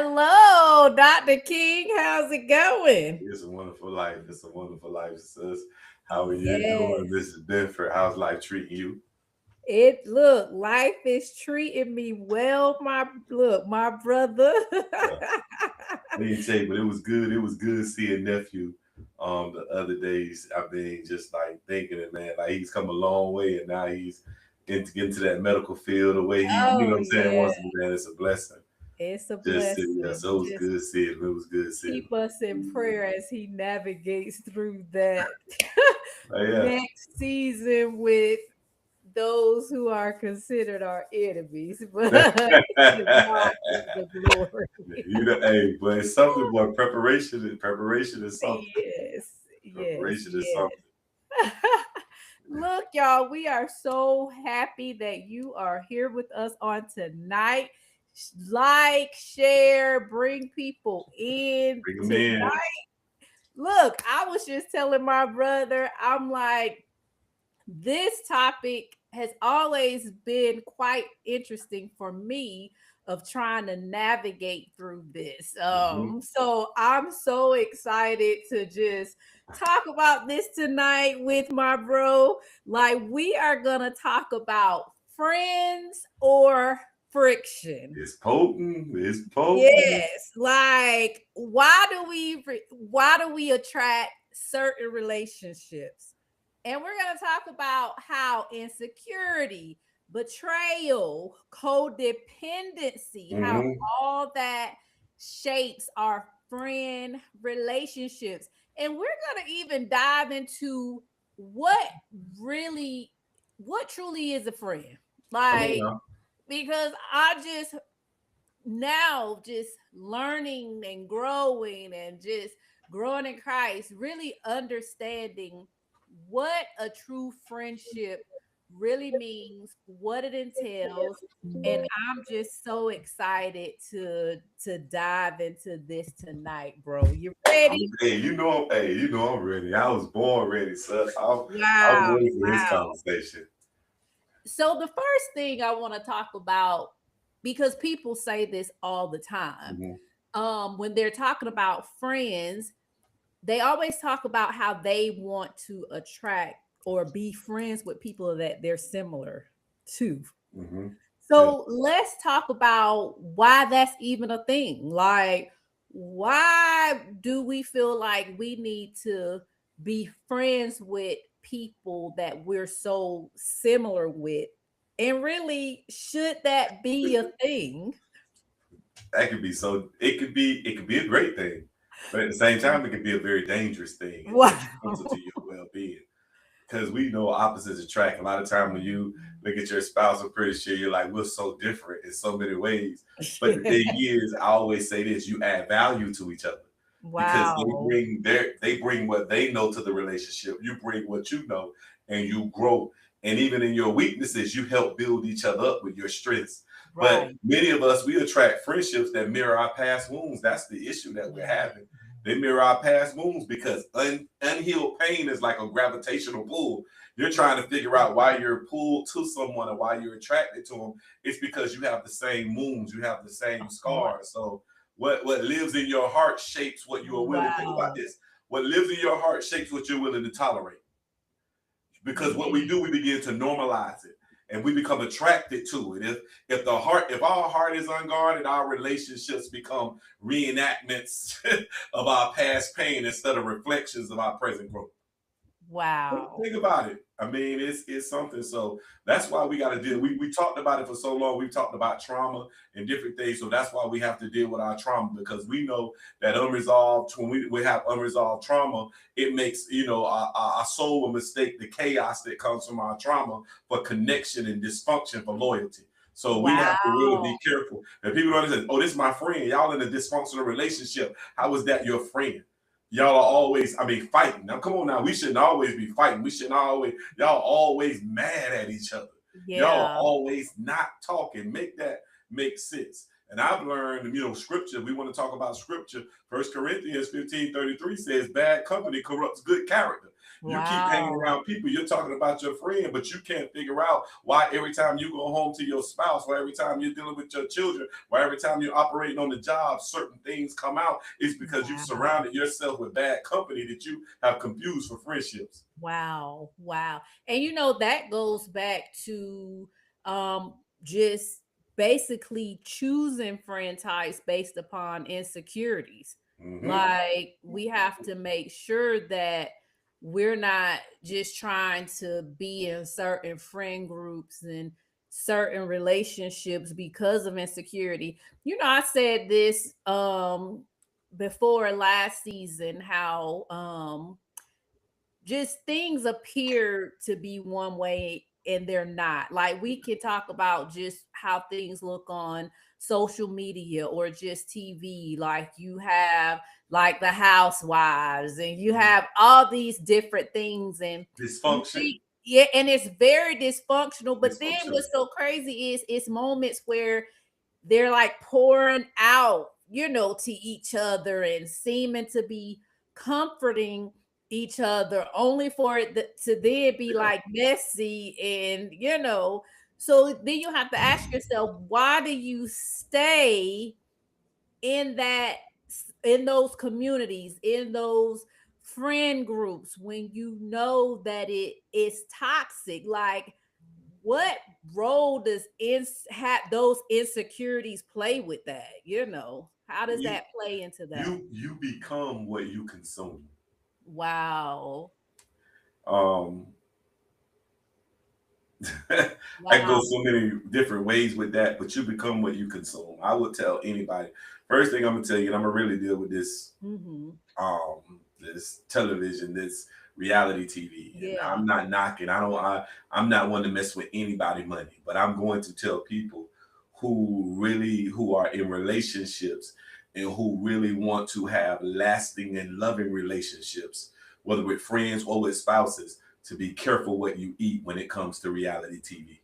Hello, Dr. King. How's it going? It's a wonderful life. It's a wonderful life, sis. How are you doing? Yes. This is different. How's life treating you? Life is treating me well, my brother. Yeah. I didn't tell you, but it was good. It was good seeing nephew the other days. I mean, just like thinking it, man, like he's come a long way and now he's getting to that medical field the way you know Oh what I'm saying, yeah, wants to be, man. It's a blessing. it's a Just yeah, blessing. so it was Just good seeing him. It was good seeing him. keep us in prayer as he navigates through that But yeah. next season with those who are considered our enemies. But to God be the glory. You know, hey, but it's something. But preparation is something. Yes, yes, Preparation is yes. something. Look, y'all, we are so happy that you are here with us on tonight. Like, share, bring people in Bring them in. tonight. Look, I was just telling my brother, I'm like, this topic has always been quite interesting for me of trying to navigate through this. Hmm. So I'm so excited to just talk about this tonight with my bro. Like we are gonna talk about friends or friction. It's potent. It's potent. Yes, like why do we attract certain relationships? And we're going to talk about how insecurity, betrayal, codependency, how Hmm. all that shapes our friend relationships. And we're going to even dive into what really what truly is a friend. Come on Like now. because I just now just learning and growing in Christ, really understanding what a true friendship really means, what it entails. And I'm just so excited to dive into this tonight, bro. You ready? You know I'm ready. I was born ready, son. I'm Wow, ready for this wow. conversation. So the first thing I want to talk about, because people say this all the time, Hmm. when they're talking about friends, they always talk about how they want to attract or be friends with people that they're similar to. Hmm. Yeah. So let's talk about why that's even a thing. Like, why do we feel like we need to be friends with people that we're so similar with? And really, should that be a thing? That could be so. It could be a great thing, but at the same time, it could be a very dangerous thing and detrimental to Wow. your well being. Because we know opposites attract. A lot of time when you look at your spouse, I'm pretty sure you're like, we're so different in so many ways. But the thing is, I always say this: you add value to each other because Wow. they bring what they know to the relationship. You bring what you know, and you grow. And even in your weaknesses, you help build each other up with your strengths. But Right. many of us, we attract friendships that mirror our past wounds. That's the issue that we're Yeah. having. They mirror our past wounds because unhealed pain is like a gravitational pull. You're trying to figure out why you're pulled to someone and why you're attracted to them. It's because you have the same wounds, you have the same Right. scars. So what lives in your heart shapes what you are willing. Think about Wow. this. What lives in your heart shapes what you're willing to tolerate. Because what we Yeah. do, we begin to normalize it and we become attracted to it. If our heart is unguarded, our relationships become reenactments of our past pain instead of reflections of our present growth. Wow. Think about it. I mean, it's something. So that's why we got to deal. We talked about it for so long. We've talked about trauma and different things. So that's why we have to deal with our trauma because we know that unresolved when we have unresolved trauma, it makes our soul will mistake the chaos that comes from our trauma for connection and dysfunction for loyalty. So we have to really Wow. be careful. And people don't understand, oh, this is my friend. Y'all in a dysfunctional relationship. How is that your friend? Y'all are always, I mean, fighting. Now, come on now. We shouldn't always be fighting. We shouldn't always, y'all always mad at each other. Y'all are Yeah. always not talking. Make that make sense. And I've learned, scripture, we want to talk about scripture. First Corinthians 15:33 says, bad company corrupts good character. You keep hanging Wow. around people, you're talking about your friend, but you can't figure out why every time you go home to your spouse, why every time you're dealing with your children, why every time you're operating on the job, certain things come out. It's because you Wow. surrounded yourself with bad company that you have confused for friendships. Wow. Wow. And that goes back to just basically choosing friend types based upon insecurities. Hmm. Like we have to make sure that we're not just trying to be in certain friend groups and certain relationships because of insecurity. I said this before last season how just things appear to be one way and they're not. Like we can talk about just how things look on social media or just TV. Like you have like the housewives and you have all these different things and you Dysfunction. think yeah, and it's very dysfunctional. But then Dysfunctional. what's so crazy is it's moments where they're like pouring out, to each other and seeming to be comforting each other, only for it to then be Yeah. like messy and so then you have to ask yourself, why do you stay in that in those communities, in those friend groups when you know that it is toxic? Like what role does those insecurities play with that? How does You that play into that? you become what you consume. Wow. Um, I go Wow. so many different ways with that, but you become what you consume. I would tell anybody. First thing I'm gonna tell you, and I'm gonna really deal with Hmm. this television, this reality TV, and Yeah. I'm not knocking. I'm not one to mess with anybody money, but I'm going to tell people who are in relationships and who really want to have lasting and loving relationships, whether with friends or with spouses, to be careful what you eat when it comes to reality TV. You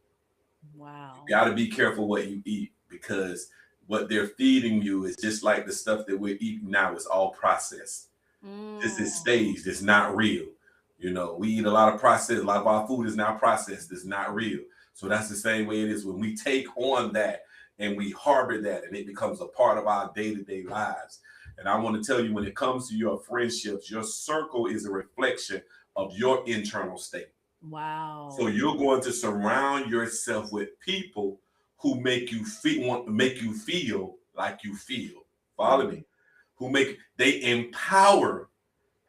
Wow. got to be careful what you eat because what they're feeding you is just like the stuff that we're eating now is all processed. This is Mm. staged. It's not real. We eat a lot of processed. A lot of our food is now processed. It's not real. So that's the same way it is when we take on that and we harbor that and it becomes a part of our day-to-day lives. And I want to tell you, when it comes to your friendships, your circle is a reflection of your internal state. So Wow. you're going to surround yourself with people who make you feel want to make you feel like you feel. Follow Mhm. me? Who make they empower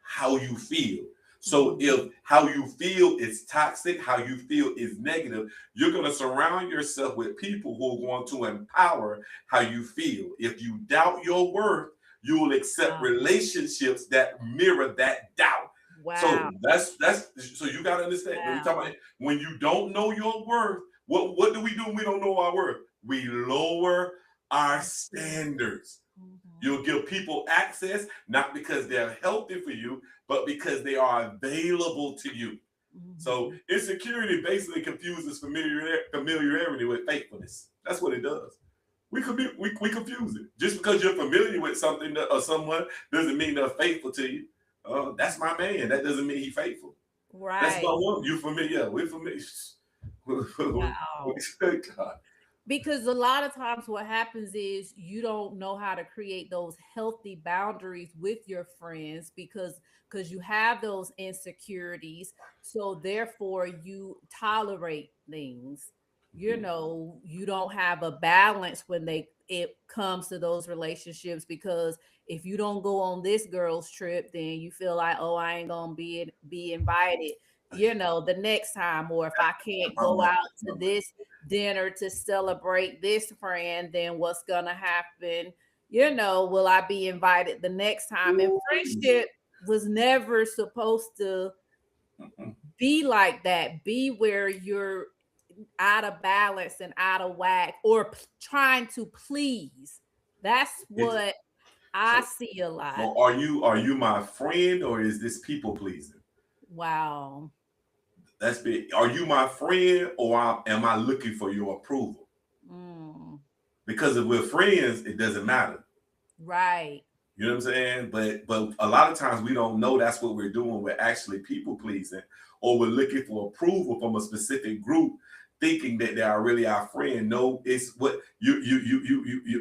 how you feel. So Mhm. if how you feel is toxic, how you feel is negative, you're going to surround yourself with people who are going to empower how you feel. If you doubt your worth, you will accept Wow. relationships that mirror that doubt. Wow. So that's so you got to understand when we talk about when you don't know your worth, what do we do when we don't know our worth? We lower our standards. Mhm. You'll give people access not because they're healthy for you, but because they are available to you. So Mhm. insecurity basically confuses familiarity with faithfulness. That's what it does. We confuse it. Just because you're familiar with something or someone doesn't mean they're faithful to you. That's my man. That doesn't mean he's faithful. That's my Right. woman. You familiar? We're familiar. Wow. God. Because a lot of times what happens is you don't know how to create those healthy boundaries with your friends because you have those insecurities, so therefore you tolerate things. You don't have a balance when they it comes to those relationships, because if you don't go on this girl's trip, then you feel like, oh, I ain't gonna be invited the next time. Or if I can't My go man. out to My man. this dinner to celebrate this friend, then what's gonna happen? Will I be invited the next time? And Ooh. friendship was never supposed to be like that, be where you're out of balance and out of whack, or trying to please. That's It's what I so see a lot. So are you my friend or is this people pleasing? Wow. That's big. Are you my friend or am I looking for your approval? Mm, Because if we're friends, it doesn't matter. right. You know what I'm saying? But a lot of times we don't know that's what we're doing. We're actually people pleasing, or we're looking for approval from a specific group, thinking that they are really our friend. No, it's what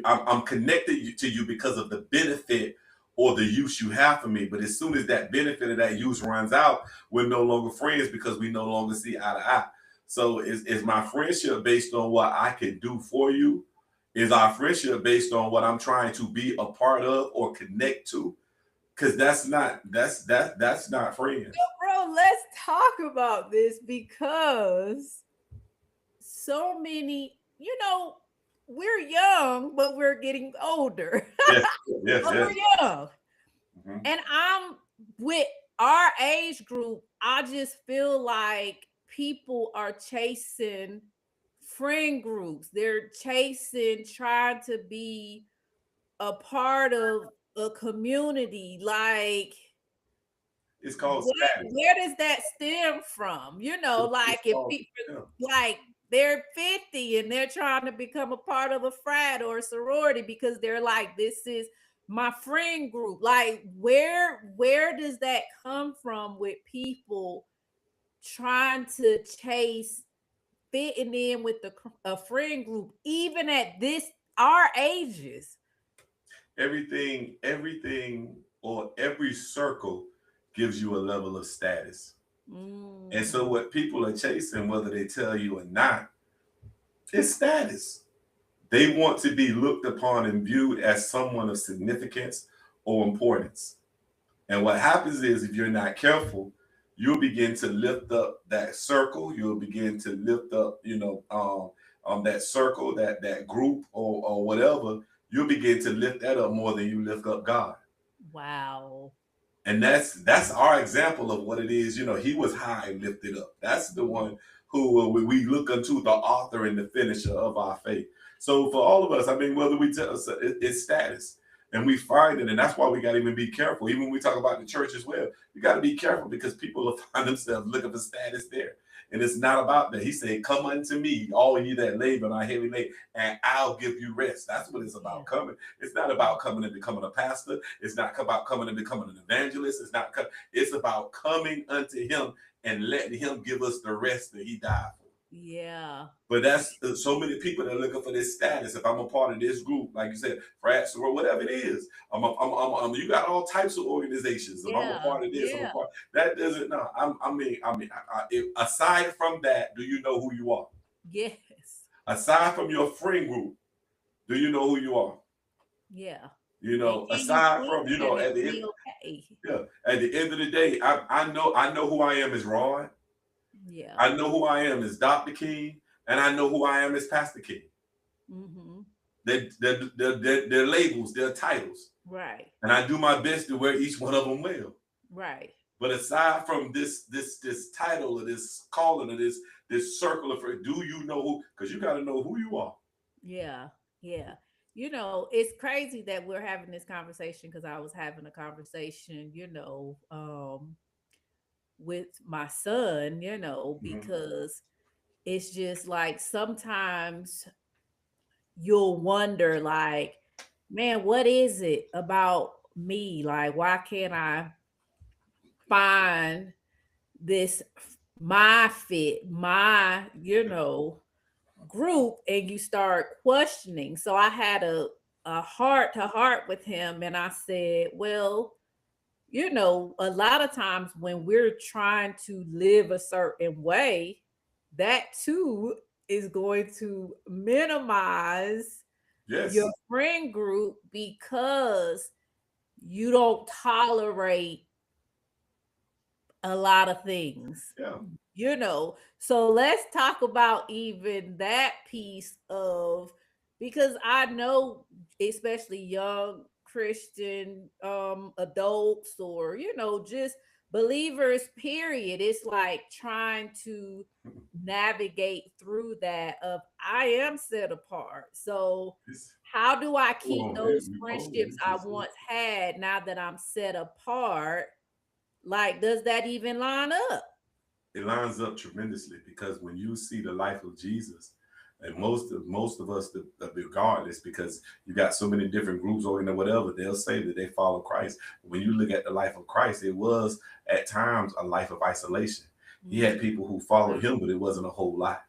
I'm connected to you because of the benefit or the use you have for me. But as soon as that benefit of that use runs out, we're no longer friends because we no longer see eye to eye. So is my friendship based on what I can do for you? Is our friendship based on what I'm trying to be a part of or connect to? Because that's not friends. Bro, let's talk about this because so many, we're young, but we're getting older. Yes, yes, But yes. we're young. Mhm. And I'm with our age group, I just feel like people are chasing friend groups. They're chasing trying to be a part of a community. Like, It's called what status. where does that stem from? Like It's if called people yeah. like they're 50 and they're trying to become a part of a frat or a sorority because they're like, this is my friend group. Like, where does that come from with people trying to chase fitting in with a friend group, even at this our ages? Everything or every circle gives you a level of status. And so Mm, what people are chasing, whether they tell you or not, is status. They want to be looked upon and viewed as someone of significance or importance. And what happens is, if you're not careful, you'll begin to lift up that circle. You'll begin to lift up, that circle, that group, or whatever. You'll begin to lift that up more than you lift up God. wow. And that's our example of what it is. He was high and lifted up. That's the Mm, one who we look unto, the author and the finisher of our faith. So for all of us, I mean, whether we tell us it's status, and we find it, and that's why we got to even be careful. Even when we talk about the church as well, you got to be careful because people will find themselves looking for status there. And it's not about that. He said, "Come unto me, all ye that labor and are heavy laden, and I'll give you rest." That's what it's yeah. about coming. It's not about coming and becoming a pastor. It's not about coming and becoming an evangelist. It's about coming unto him and letting him give us the rest that he died for. Yeah. But that's so many people that are looking for this status. If I'm a part of this group, like you said, frats or whatever it is, you got all types of organizations. If I'm a Yeah. part of this, I'm a Yeah. part. That doesn't. No, aside from that, do you know who you are? Yes. Aside from your friend group, do you know who you are? Yeah. And can you Aside sleep from and at it the end, be okay? yeah, at the end of the day, I know who I am as Ron. Yeah. I know who I am as Dr. King, and I know who I am as Pastor King. Mm-hmm. They're labels, they're titles, Right. and I do my best to wear each one of them well. Right. But aside from this title or this calling or this circle of, do you know who? Because you got to know who you are. Yeah. Yeah. It's crazy that we're having this conversation because I was having a conversation, with my son, Mhm. because it's just like sometimes you'll wonder, like, man, what is it about me? Like, why can't I find this my fit, my, group? And you start questioning. So I had a heart to heart with him and I said, well, a lot of times when we're trying to live a certain way, that too is going to minimize your Yes. friend group because you don't tolerate a lot of things. Yeah. So let's talk about even that piece of, because I know especially young Christian adults, or just believers period, it's like trying to navigate through that of, I am set apart. So It's, how do I keep oh, those oh, friendships I once had now that I'm set apart? Like, does that even line up? it lines up tremendously because when you see the life of Jesus, And most of us, regardless, because you got so many different groups or whatever, they'll say that they follow Christ. When you look at the life of Christ, it was at times a life of isolation. He had people who followed him, but it wasn't a whole lot.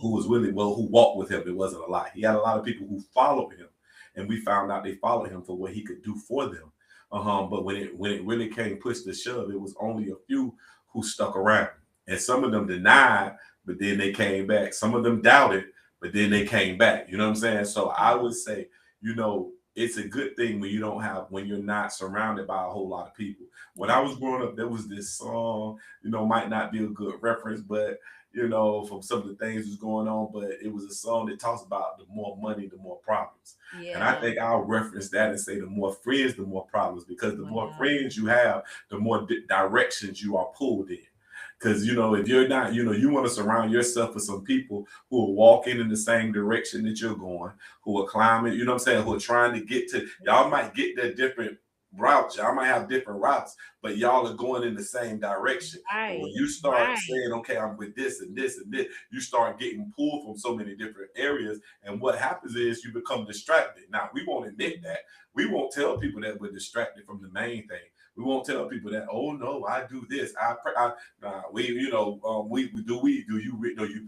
Who was really who walked with him, it wasn't a lot. He had a lot of people who followed him, and we found out they followed him for what he could do for them. But when it really came push to shove, it was only a few who stuck around, and some of them denied, but then they came back. Some of them doubted, but then they came back. You know what I'm saying? So I would say, it's a good thing when you're not surrounded by a whole lot of people. When I was growing up, there was this song, might not be a good reference, but from some of the things that's going on, but it was a song that talks about the more money, the more problems. Yeah. And I think I'll reference that and say the more friends, the more problems, because the more friends you have, the more directions you are pulled in. Because, if you're not, you want to surround yourself with some people who are walking in the same direction that you're going, who are climbing, who are trying to get to, y'all might get their different routes. Y'all might have different routes, but y'all are going in the same direction. Right. When you start saying, okay, I'm with this and this and this, you start getting pulled from so many different areas. And what happens is you become distracted. Now, we won't admit that. We won't tell people that we're distracted from the main thing. We won't tell people that, oh no, I do this. I pray. Do you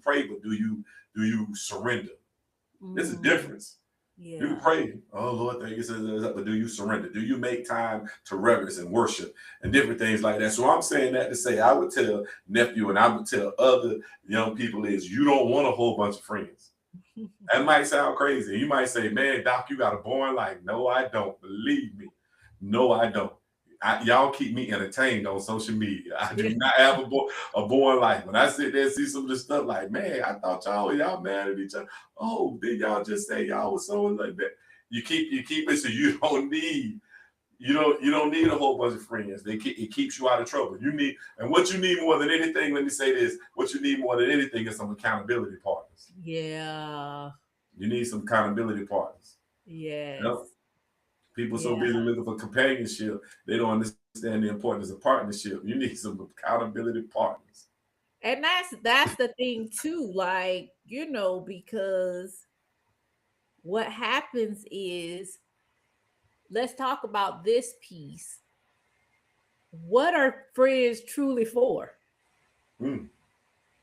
pray, but do you surrender? There's a difference. Yeah. You pray, oh Lord, thank you, but do you surrender? Do you make time to reverence and worship and different things like that? So I'm saying that to say, I would tell nephew and I would tell other young people is you don't want a whole bunch of friends. That might sound crazy. You might say, man, Doc, you got a boring life. No, I don't. Believe me. No, I don't. Y'all keep me entertained on social media. I do not have a boring life. When I sit there and see some of this stuff, like, man, I thought y'all mad at each other. Oh, did y'all just say y'all was so like that? You keep it so you don't need a whole bunch of friends. It keeps you out of trouble. What you need more than anything, let me say this, what you need more than anything is some accountability partners. Yeah. You need some accountability partners. Yes. People so busy looking for companionship, they don't understand the importance of partnership. You need some accountability partners. And that's the thing too, like, because what happens is, let's talk about this piece. What are friends truly for? And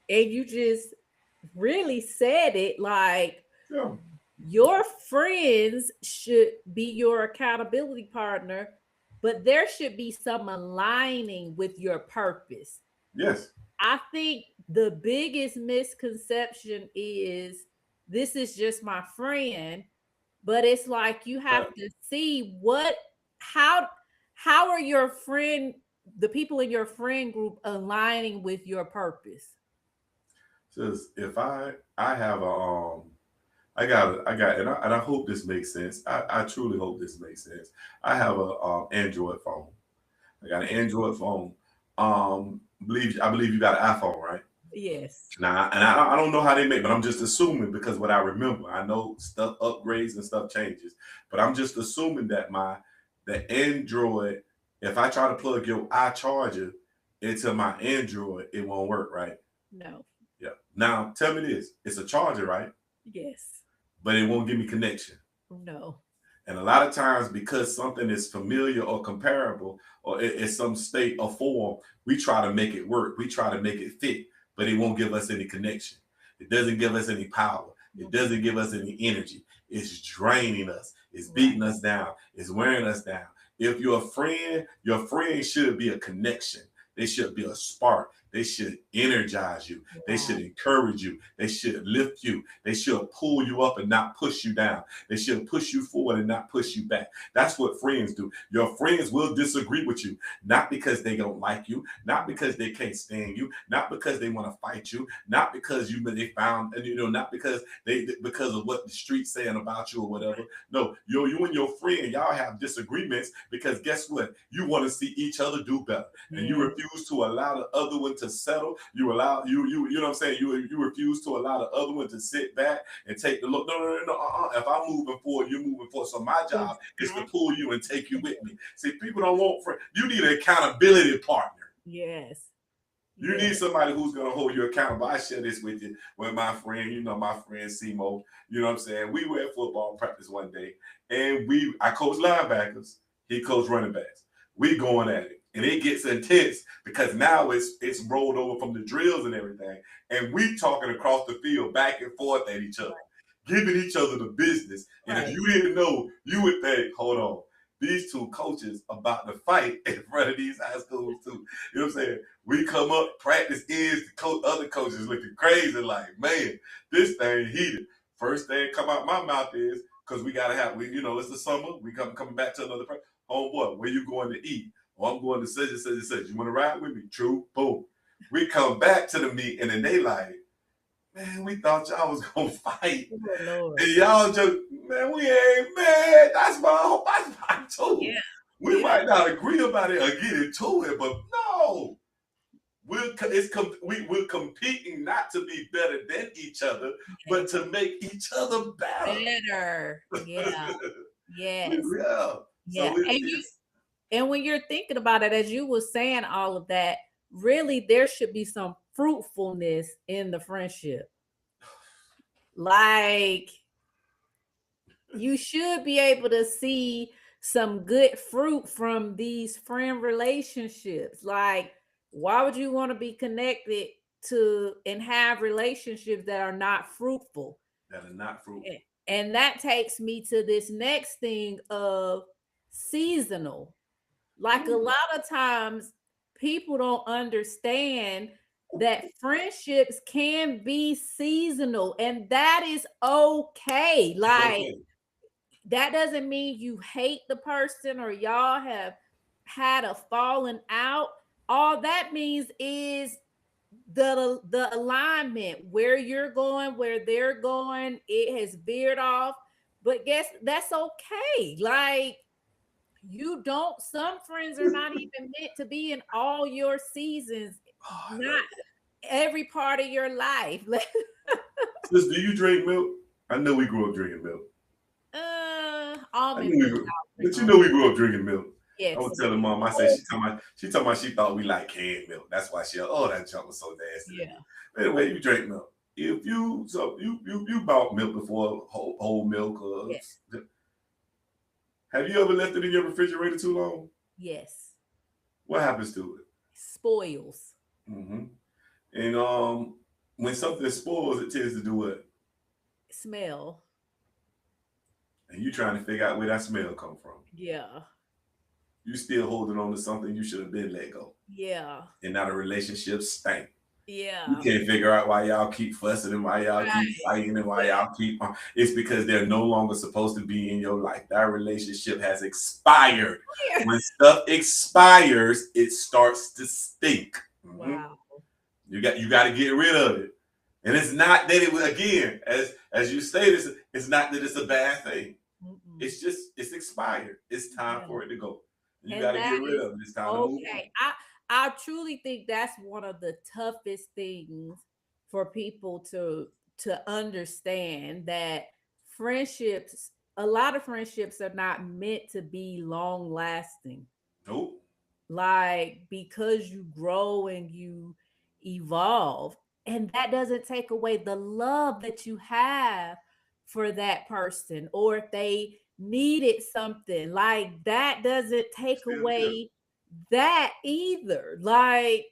you just really said it, like, your friends should be your accountability partner, but there should be some aligning with your purpose. Yes. I think the biggest misconception is this is just my friend, but it's like you have to see how are the people in your friend group aligning with your purpose? Says if I have I got, and I hope this makes sense. I truly hope this makes sense. I have a Android phone. I got an Android phone. I believe you got an iPhone, right? Yes. Now, and I don't know how they make, but I'm just assuming because what I remember, I know stuff upgrades and stuff changes, but I'm just assuming that the Android, if I try to plug your iCharger into my Android, it won't work, right? No. Yeah. Now, tell me this: it's a charger, right? Yes. But it won't give me connection. No. And a lot of times, because something is familiar or comparable, or it's some state or form, we try to make it work. We try to make it fit, but it won't give us any connection. It doesn't give us any power. It doesn't give us any energy. It's draining us. It's beating us down. It's wearing us down. If you're a friend, your friend should be a connection. They should be a spark. They should energize you. They should encourage you. They should lift you. They should pull you up and not push you down. They should push you forward and not push you back. That's what friends do. Your friends will disagree with you, not because they don't like you, not because they can't stand you, not because they want to fight you, not because they found, not because because of what the street's saying about you or whatever. No, you and your friend, y'all have disagreements because guess what? You want to see each other do better, and you refuse to allow the other one to settle. You know what I'm saying? You refuse to allow the other one to sit back and take the look. No. If I'm moving forward, you're moving forward. So my job is to pull you and take you with me. See, people don't want friends. You need an accountability partner. Yes. You Yeah. need somebody who's gonna hold you accountable. I share this with you with my friend, my friend Simo. You know what I'm saying? We were at football practice one day, and I coach linebackers, he coached running backs. We going at it. And it gets intense because now it's rolled over from the drills and everything. And we talking across the field back and forth at each other, giving each other the business. And if Right. you didn't know, you would think, hold on, these two coaches about to fight in front of these high schools too. You know what I'm saying? We come up, practice ends, other coaches looking crazy like, man, this thing heated. First thing come out my mouth is, because we gotta have, it's the summer, we coming back to another practice. Homeboy, where you going to eat? Oh, I'm going to such and such and such. You want to ride with me? True. Boom. We come back to the meet, and then they like, man, we thought y'all was gonna fight. Oh, Lord. And y'all just, man, we ain't mad. That's my too. Yeah. We Yeah. might not agree about it or get into it, but no. We're competing not to be better than each other, but to make each other better. Better. Yeah. Yes. Yeah. Yeah. So it's And when you're thinking about it, as you were saying all of that, really there should be some fruitfulness in the friendship. Like you should be able to see some good fruit from these friend relationships. Like, why would you want to be connected to and have relationships that are not fruitful? that are not fruitful. And that takes me to this next thing of seasonal. Like a lot of times, people don't understand that friendships can be seasonal, and that is okay. It's Like, okay. that doesn't mean you hate the person or y'all have had a falling out. All that means is the alignment, where you're going, where they're going, it has veered off. But guess that's okay. Like, you don't, some friends are not even meant to be in all your seasons, Oh, I love not every part of your life. it. Sis, do you drink milk? I know we grew up drinking milk. I Almond knew we milk. grew, I'll drink but you almond. know we grew up drinking milk. I Yes. was telling mom, I said she told me she thought we like canned milk. That's why that junk was so nasty. Yeah. Anyway, you drink milk. If you bought milk before, whole milk, Yes. have you ever left it in your refrigerator too long? Yes. What happens to it? Spoils. Hmm. And when something spoils, it tends to do what? Smell. And you trying to figure out where that smell come from. Yeah. You still holding on to something you should have been let go. Yeah. And now the relationship stank. You Yeah. can't figure out why y'all keep fussing and why y'all keep Right. fighting and why y'all keep. It's because they're no longer supposed to be in your life. That relationship has expired. Yeah. When stuff expires, it starts to stink. Mhm. Wow. You got to get rid of it. And it's not that it again, as you stated, it's not that it's a bad thing. Mm-mm. It's just it's expired. It's time Yeah. for it to go. You got And to that get rid is of it. It's time to move on. okay. I truly think that's one of the toughest things for people to understand, that friendships, a lot of friendships are not meant to be long lasting. Nope. Like, because you grow and you evolve, and that doesn't take away the love that you have for that person, or if they needed something, like, that doesn't take Still here. away that either. Like,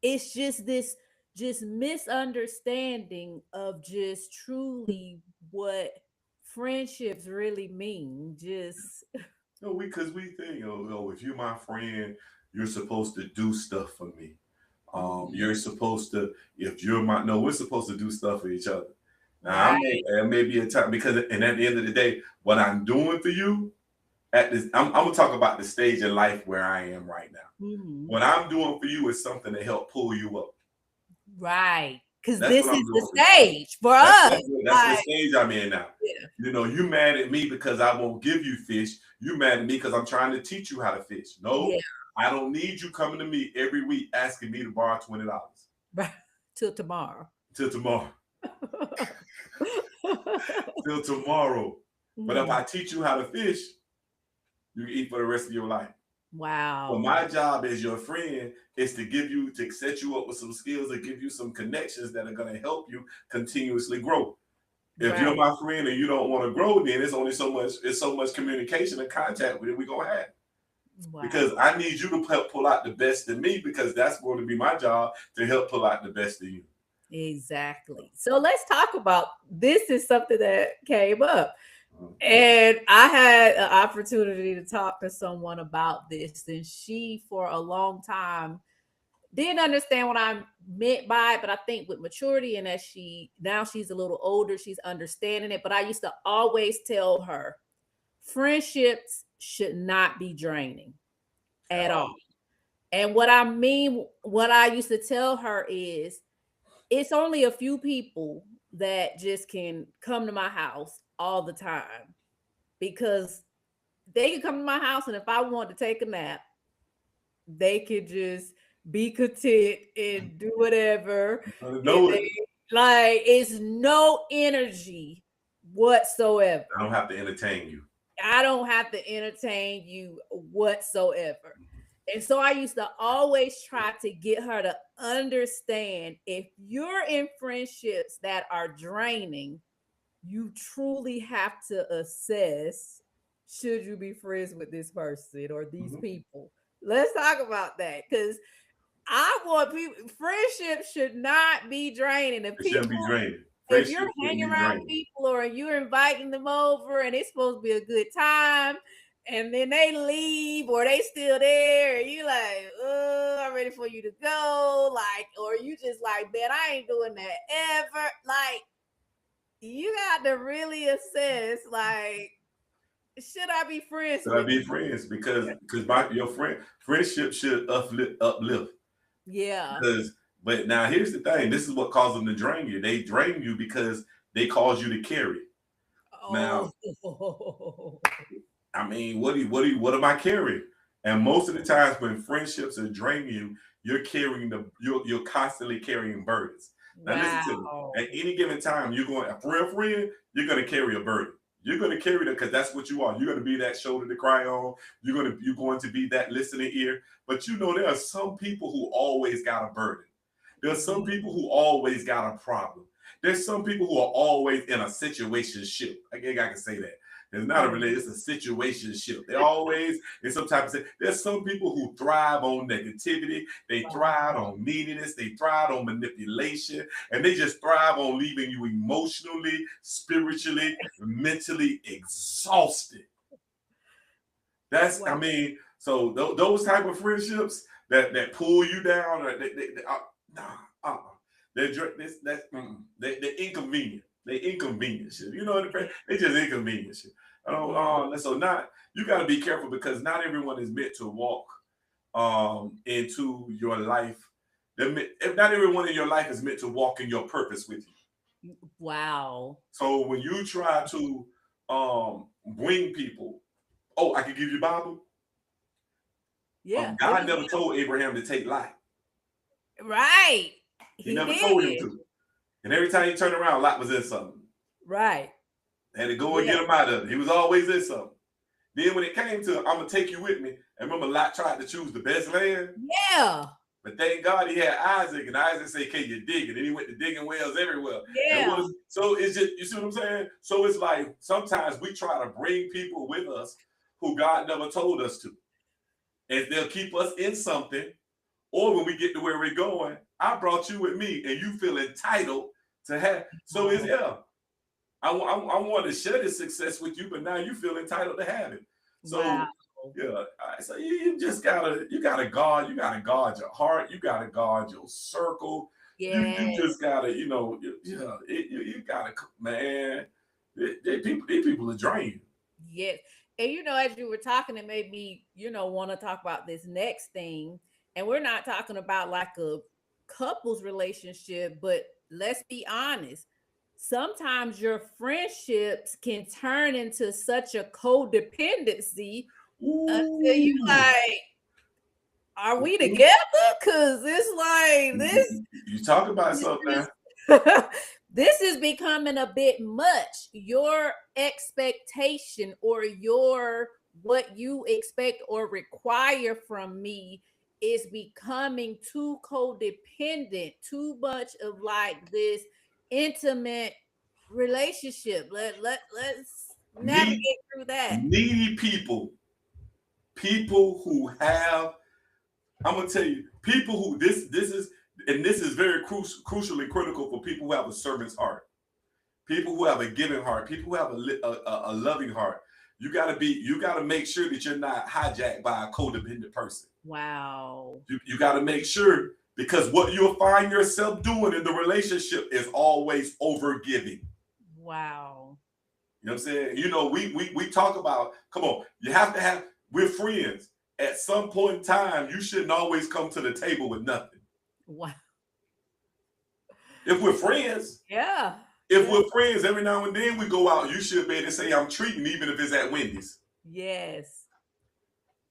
it's just this just misunderstanding of just truly what friendships really mean. Just No, because we think, if you're my friend, you're supposed to do stuff for me. Mhm. You're supposed to, if you're my, no, we're supposed to do stuff for each other. Now, Right. there may be a time because, and at the end of the day, what I'm doing for you at this, I'm gonna talk about the stage in life where I am right now. Mhm. What I'm doing for you is something to help pull you up. Right. Because That's this what I'm is the doing for you. stage for That's us. that's, that's the Like, stage I'm in now. yeah. You mad at me because I won't give you fish. You mad at me because I'm trying to teach you how to fish. Yeah. No, I don't need you coming to me every week asking me to borrow $20 Right. Till tomorrow. till tomorrow. Till tomorrow. But if Mhm. I teach you how to fish, you can eat for the rest of your life. So Wow. my job as your friend is to set you up with some skills, to give you some connections that are going to help you continuously grow. If you're Right. my friend and you don't want to grow, then it's so much communication and contact with it we're gonna have. Because Wow. I need you to help pull out the best in me, because that's going to be my job, to help pull out the best in you. Exactly. So let's talk about this. Is something that came up. Mhm. And I had an opportunity to talk to someone about this, and she, for a long time, didn't understand what I meant by it. But I think with maturity, and as she's a little older, she's understanding it. But I used to always tell her friendships should not be draining At at all. all. And what I mean, what I used to tell her is it's only a few people that just can come to my house all the time, because they can come to my house, and if I want to take a nap, they could just be content and do whatever. I And know it. they, like, it's no energy whatsoever. I don't have to entertain you. I don't have to entertain you whatsoever. And so I used to always try to get her to understand, if you're in friendships that are draining, you truly have to assess, should you be friends with this person or these Mhm. people. Let's talk about that, because I want people, friendships should not be draining. It shouldn't be draining. If you're Friendship shouldn't hanging be around draining. people or you're inviting them over and it's supposed to be a good time, and then they leave or they still there, and you like, oh, I'm ready for you to go. Like, or you just like, man, I ain't doing that ever. Like, you got to really assess, like, should I be friends Should I with be you? friends? Because my your friendship should uplift. Yeah. Because but now here's the thing. This is what causes them to drain you. They drain you because they cause you to carry. Oh. Now, I mean, what am I carrying? And most of the times when friendships are draining you, you're constantly carrying burdens. Now listen to me. Wow. At any given time, you're going a friend, you're gonna carry a burden. You're gonna carry that because that's what you are. You're gonna be that shoulder to cry on. You're going to be that listening ear. But you know, there are some people who always got a burden. There's some people who always got a problem. There's some people who are always in a situationship. I think I can say that. It's not a relationship, it's a situationship. They're always in some type of. There's some people who thrive on negativity. They thrive Wow. on neediness. They thrive on manipulation, and they just thrive on leaving you emotionally, spiritually, mentally exhausted. That's, I Wow. mean, so those type of friendships that pull you down, or nah, uh-uh. They're inconvenient. They inconvenient shit. You know what I'm saying? They just inconvenient shit. I don't. Yeah. So not you got to be careful, because not everyone is meant to walk into your life. If not everyone in your life is meant to walk in your purpose with you. Wow. So when you try to bring people, oh, I can give you Bible. Yeah. Give God us never told Abraham to take Lot. right. He He never told him did. to. And every time he turned around, Lot was in something. Right. They had to go and Yeah. get him out of it. He was always in something. Then when it came to, I'm gonna take you with me. And remember, Lot tried to choose the best land. Yeah. But thank God he had Isaac, and Isaac said, "Can you dig?" And then he went to digging wells everywhere. And Yeah. so it's just, you see what I'm saying? So it's like sometimes we try to bring people with us who God never told us to, and they'll keep us in something. Or when we get to where we're going, I brought you with me, and you feel entitled to have. So it's, yeah, I want to share this success with you, but now you feel entitled to have it. Wow. So yeah, so you just gotta guard your heart. You gotta guard your circle. You Yeah. just gotta, you gotta, man. These people are drained. Yes. And as you were talking, it made me, want to talk about this next thing. And we're not talking about like a couple's relationship, but let's be honest. Sometimes your friendships can turn into such a codependency until you Ooh. like, are we together? Cause it's like You talk about something now. this is becoming a bit much. Your expectation or your what you expect or require from me is becoming too codependent, too much of like this intimate relationship. Let's Need navigate through that. needy people, people who have. I'm gonna tell you, people who this is, and this is very crucially critical for people who have a servant's heart, people who have a giving heart, people who have a loving heart. You gotta make sure that you're not hijacked by a codependent person. Wow. You got to make sure, because what you'll find yourself doing in the relationship is always over giving. Wow. You know what I'm saying? You know, we talk about, come on, you have to have, we're friends. At some point in time, you shouldn't always come to the table with nothing. Wow. If we're friends, Yeah. if Yeah. we're friends, every now and then we go out, you should be able to say, I'm treating, even if it's at Wendy's. Yes.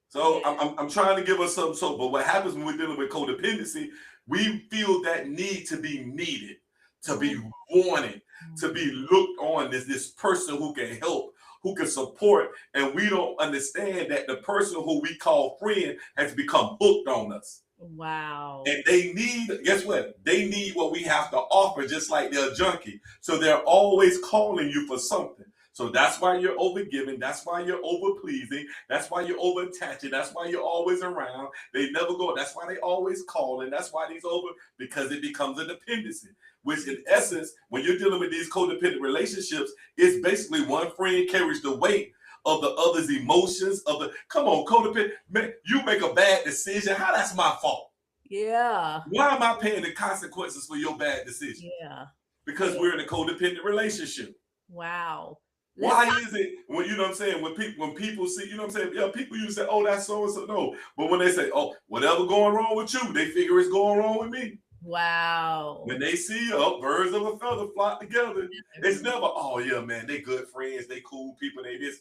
So I'm trying to give us some. So, but what happens when we're dealing with codependency, we feel that need to be needed, to be wanted, to be looked on as this person who can help, who can support, and we don't understand that the person who we call friend has become hooked on us. Wow. And they need, guess what? They need what we have to offer, just like they're a junkie. So they're always calling you for something. So that's why you're over giving. That's why you're over pleasing. That's why you're over attaching. That's why you're always around. They never go. That's why they always call. And that's why these over, because it becomes a dependency, which in essence, when you're dealing with these codependent relationships, it's basically one friend carries the weight of the other's emotions, of the, come on, codependent, man, you make a bad decision. How that's my fault? Yeah. Why am I paying the consequences for your bad decision? Yeah. Because Yeah. we're in a codependent relationship. Wow. Why is it when, you know what I'm saying, when people see, you know what I'm saying, yeah, people used to say, oh, that's so and so. No, but when they say, oh, whatever going wrong with you, they figure it's going wrong with me. Wow. When they see, oh, birds of a feather flock together, it's never, oh yeah, man, they good friends, they cool people, they this.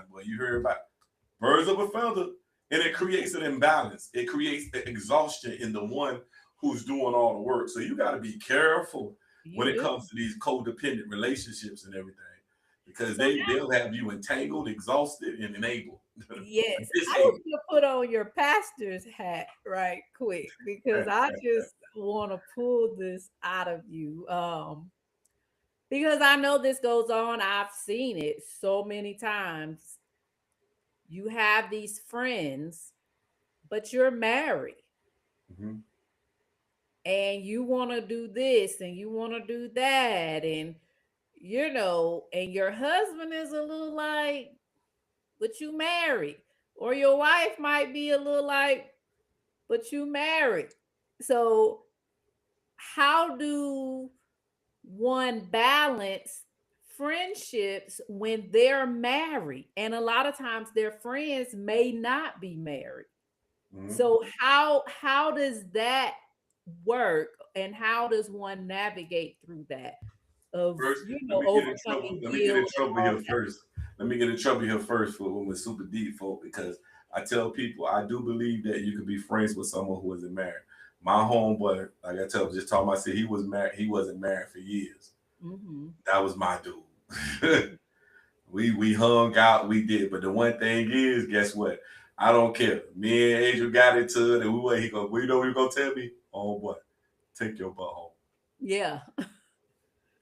Well, you heard about birds of a feather, and it creates an imbalance. It creates the exhaustion in the one who's doing all the work. So you got to be careful when You it do. comes to these codependent relationships and everything, because So they'll have you entangled, exhausted, and enabled. yes, I Disabled. want you to put on your pastor's hat right quick because I just want to pull this out of you. Because I know this goes on. I've seen it so many times. You have these friends, but you're married Mhm. and you want to do this and you want to do that. And, and your husband is a little like, but you married. Or your wife might be a little like, but you married. So how do one balance friendships when they're married? And a lot of times their friends may not be married. Mhm. So how does that work and how does one navigate through that of First, let me get in trouble. overcoming Let me get in guilt and trouble all here first. Let me get in trouble here first for when we're super deep, folk, because I tell people I do believe that you can be friends with someone who isn't married. My homeboy, like I tell, just talking about, said he was married. He wasn't married for years. that? Hmm. That was my dude. We hung out, we did. But the one thing is, guess what? I don't care. Me and Angel got into it, and he go. You know what he gonna tell me? Oh boy, take your butt home. Yeah.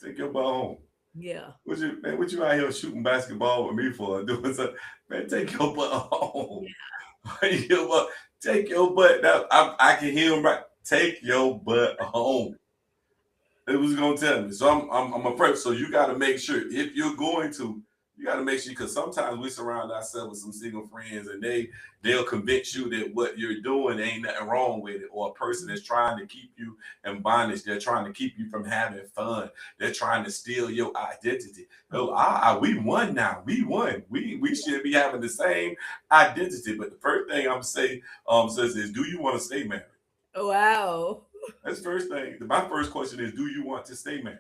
Take your butt home. Yeah. What you out here shooting basketball with me for? Doing something? Man, take your butt home. Yeah. Take your butt. That, I can hear him right. Take your butt home. It was gonna tell me. So I'm afraid. So you got to make sure if you're going to, you got to make sure, because sometimes we surround ourselves with some single friends and they'll convince you that what you're doing ain't nothing wrong with it, or a person that's trying to keep you in bondage. They're trying to keep you from having fun. They're trying to steal your identity. Oh, we won now. We won. We should be having the same identity. But the first thing I'm say says is, do you want to stay married? Wow. That's the first thing. My first question is, do you want to stay married?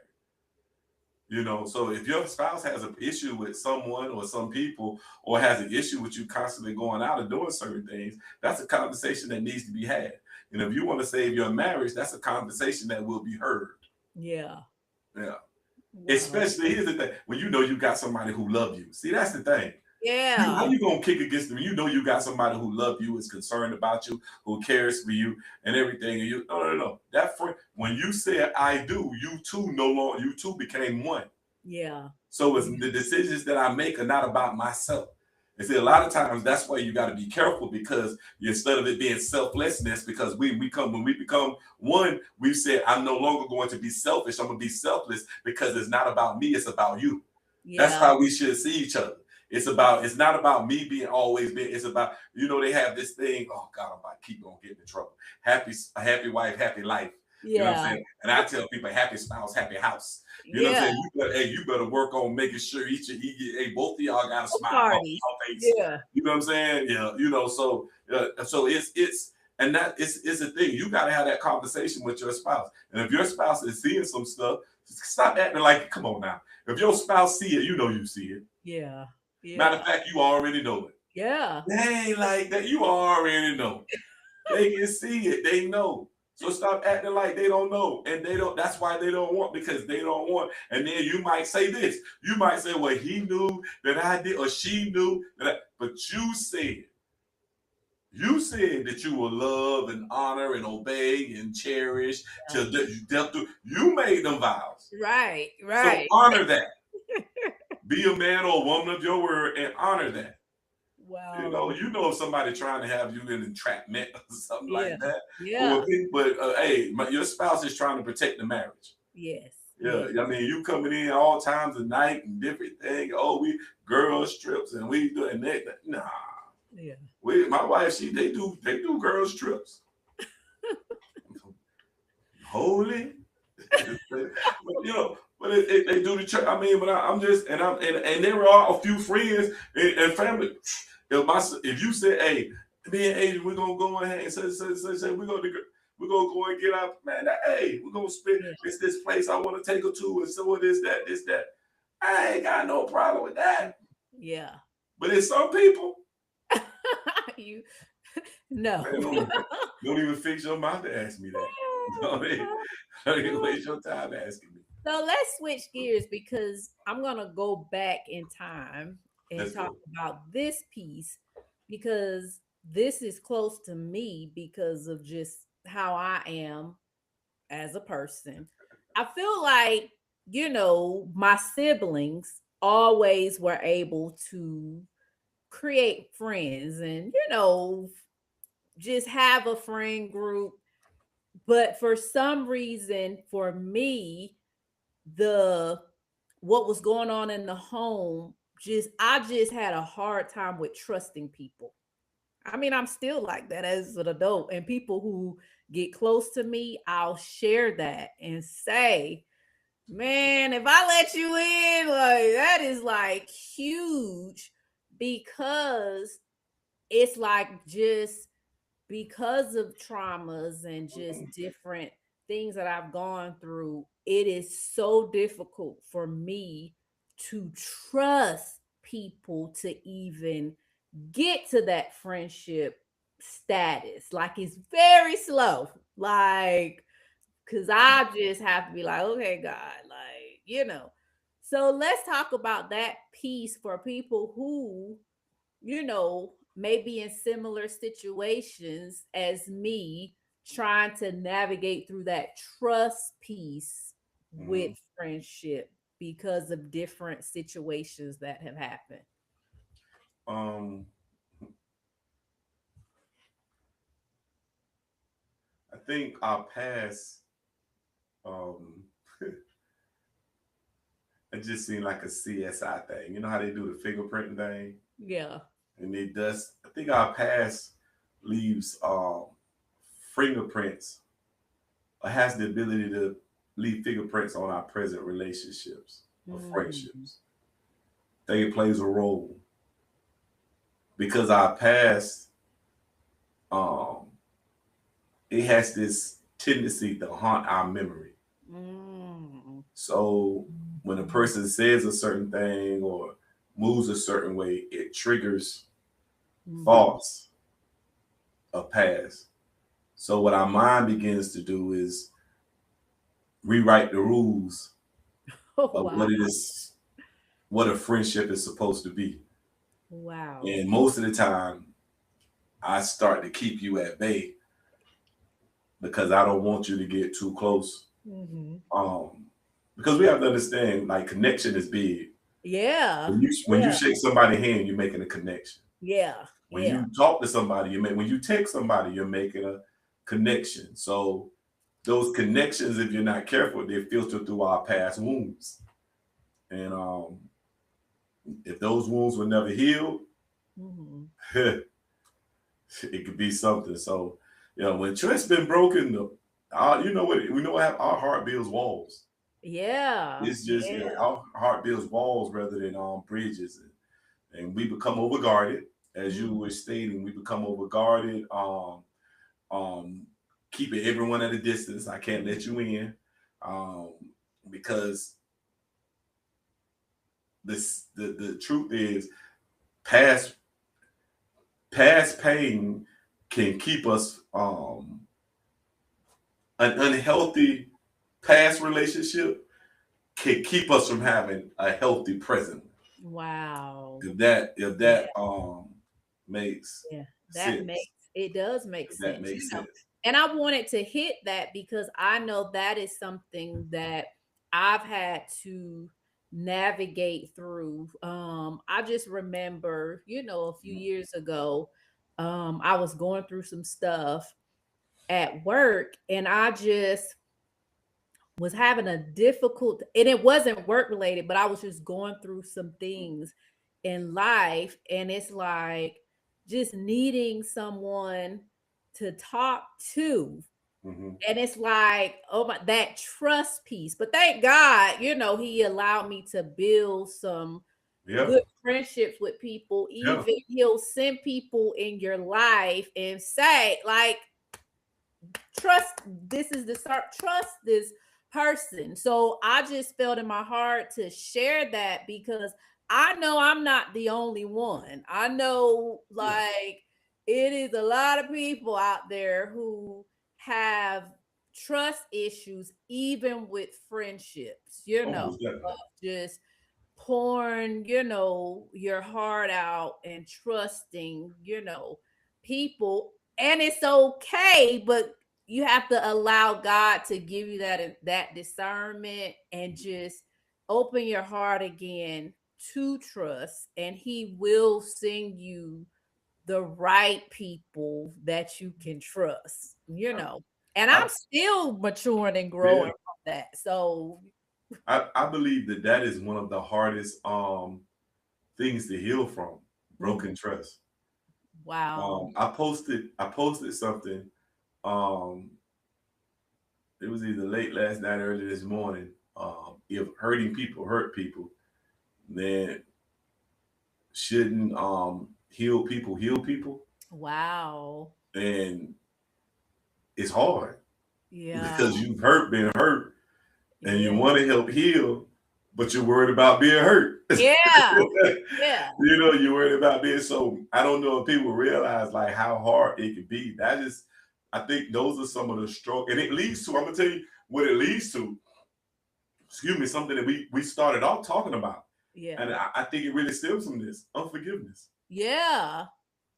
You know, so if your spouse has an issue with someone or some people, or has an issue with you constantly going out and doing certain things, that's a conversation that needs to be had. And if you want to save your marriage, that's a conversation that will be heard. Yeah. Yeah. Wow. Especially, here's the thing, when you know you got somebody who love you. See, that's the thing. How Yeah. you gonna kick against them? You know you got somebody who love you, is concerned about you, who cares for you, and everything. And you, no. That friend, when you said I do, you two no longer, you two became one. Yeah. So it's Yeah. the decisions that I make are not about myself. And see, a lot of times that's why you got to be careful, because instead of it being selflessness, because when we become one, we said I'm no longer going to be selfish. I'm gonna be selfless because it's not about me, it's about you. That's Yeah. how we should see each other. It's not about me being always being, it's about, they have this thing, oh God, I'm about to keep on getting in trouble. A happy wife, happy life. You know what I'm Yeah. saying? And I tell people, happy spouse, happy house. You know what I'm Yeah. saying? You better work on making sure both of y'all got a smile on Parties. your face. Yeah. You know what I'm saying? Yeah. So it's and that it's a thing. You got to have that conversation with your spouse. And if your spouse is seeing some stuff, stop acting like, come on now. If your spouse see it, you see it. Yeah. Matter of Yeah. fact, you already know it. Yeah. They ain't like that. You already know. They can see it. They know. So stop acting like they don't know. And they don't, that's why they don't want, because they don't want. And then you might say this. You might say, well, he knew that I did, or she knew that but you said that you will love and honor and obey and cherish till death do. You made them vows. Right. So Right. honor that. Be a man or a woman of your word and honor that. Wow. If somebody trying to have you in entrapment or something Yeah. like that. Yeah. But hey, your spouse is trying to protect the marriage. Yes. Yeah, Yes. I mean, you coming in all times of night and different things. Oh, we girls trips and we doing that. Nah, Yeah. my wife, they do girls trips. Holy, but they do the church. I mean, but I'm just, and there are a few friends and family. If you say, hey, me and Adrian, we're gonna go ahead and say we're gonna go and get out, man. Hey, we're gonna spend Yeah. this place I want to take her to, and so it is that. I ain't got no problem with that. Yeah. But it's some people, You no. man, don't even fix your mouth to ask me that. Don't even waste your time asking me. So let's switch gears because I'm going to go back in time and Let's talk go. about this piece because this is close to me because of just how I am as a person. I feel like, my siblings always were able to create friends and, just have a friend group. But for some reason, for me, the what was going on in the home, just I just had a hard time with trusting people. I mean, I'm still like that as an adult, and people who get close to me, I'll share that and say, man, if I let you in, like that is like huge because it's like just because of traumas and just different things that I've gone through, it is so difficult for me to trust people to even get to that friendship status. Like it's very slow. Like, cause I just have to be like, okay, God, like. So let's talk about that piece for people who may be in similar situations as me, trying to navigate through that trust piece with Mhm. friendship because of different situations that have happened. Um, I think our past, um, it just seemed like a CSI thing. You know how they do the fingerprinting thing, Yeah. and it does. I think our past leaves fingerprints, or has the ability to leave fingerprints on our present relationships or Mm. friendships. I think it plays a role because our past, um, it has this tendency to haunt our memory. Mm. So when a person says a certain thing or moves a certain way, it triggers Mhm. thoughts of past. So what our mind begins to do is rewrite the rules Oh, of wow. what a friendship is supposed to be. Wow. And most of the time, I start to keep you at bay because I don't want you to get too close. Hmm. Um, because we have to understand, like connection is big. Yeah. When you Yeah. shake somebody's hand, you're making a connection. Yeah. When Yeah. you talk to somebody, when you text somebody, you're making a connection. So those connections, if you're not careful, they filter through our past wounds. And if those wounds were never healed, Hmm. it could be something. So, when trust been broken, you know what? We know what our heart builds walls. Yeah. It's just Yeah. our heart builds walls rather than bridges, and we become overguarded, as you Mhm. were stating. We become overguarded. Um, Keeping everyone at a distance. I can't let you in, um, because the truth is past past pain can keep us an unhealthy past relationship can keep us from having a healthy present. Wow. If that makes Yeah, that makes sense. it does make If that sense, makes sense. and I wanted to hit that because I know that is something that I've had to navigate through. I just remember, a few Mhm. years ago, I was going through some stuff at work, and I just was having a difficult, and it wasn't work related, but I was just going through some things in life, and it's like just needing someone to talk to. Mhm. And it's like, oh my, that trust piece. But thank God, he allowed me to build some Yeah. good friendships with people. Yeah. Even he'll send people in your life and say, like, trust trust this person. So I just felt in my heart to share that because I know I'm not the only one. I know, Yeah. like, it is a lot of people out there who have trust issues even with friendships, Oh, most definitely. just pouring, your heart out and trusting, people. And it's okay, but you have to allow God to give you that discernment and just open your heart again to trust, and he will send you the right people that you can trust. And I, I'm still maturing and yeah. growing from that. So, I believe that is one of the hardest things to heal from, broken mhm, trust. wow. I posted something. Um, it was either late last night, or early this morning. If hurting people hurt people, then shouldn't heal people? Wow. And it's hard Yeah. because you've been hurt, and you Yeah. want to help heal, but you're worried about being hurt. Yeah. Yeah. You're worried about being so. I don't know if people realize like how hard it can be. I think those are some of the struggle, and it leads to. I'm gonna tell you what it leads to. Excuse me, something that we started off talking about, Yeah. and I think it really stems from this unforgiveness. Yeah.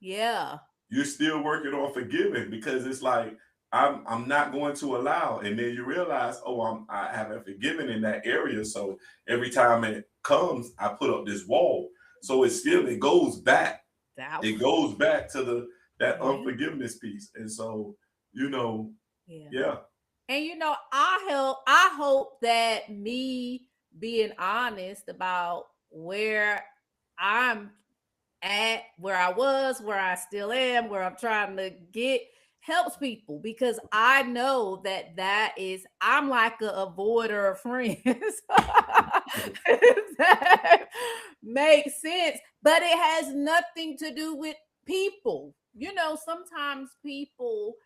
Yeah. You're still working on forgiving because it's like I'm not going to allow, and then you realize, oh, I haven't forgiven in that area, so every time it comes, I put up this wall. So it goes back. That It goes back to that yeah. unforgiveness piece, and so you know, Yeah. yeah, And I hope that me being honest about where I'm at, where I was, where I still am, where I'm trying to get, helps people, because I know that is, I'm like a avoider of friends. If that makes sense, but it has nothing to do with people. Sometimes people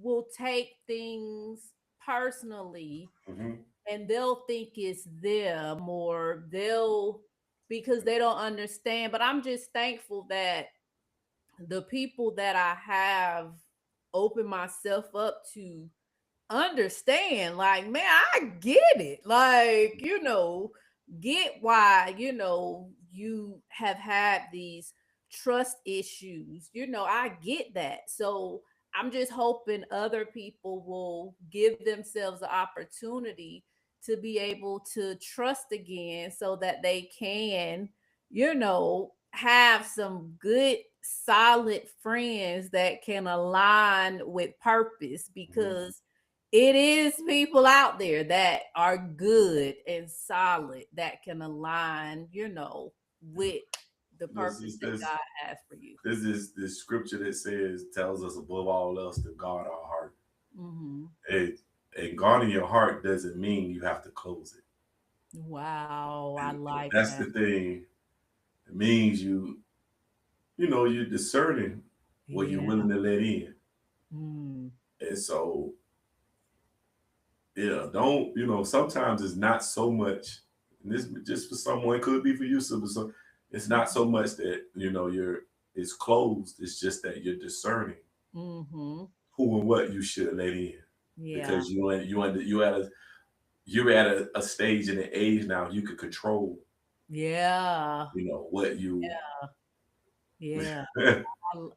will take things personally, hmm, and they'll think it's them, or they'll, because they don't understand. But I'm just thankful that the people that I have opened myself up to understand, like, man, I get it. Like, get why, you have had these trust issues. I get that. So I'm just hoping other people will give themselves the opportunity to be able to trust again so that they can, have some good, solid friends that can align with purpose, Mhm. because it is people out there that are good and solid that can align, with the purpose that This, God has for you. this is this scripture that says, tells us above all else to guard our heart. Hmm. And, and guarding your heart doesn't mean you have to close it. Wow, I like That's that. the thing. It means you're discerning what you're Yeah. willing to let in. Mm. And so, yeah, don't, sometimes it's not so much, and this just for someone, could be for you, so it's not so much that, it's closed. It's just that you're discerning Mm-hmm. who and what you should let in. Yeah. Because you're at a stage in an age now you can control, Yeah. what you Yeah. now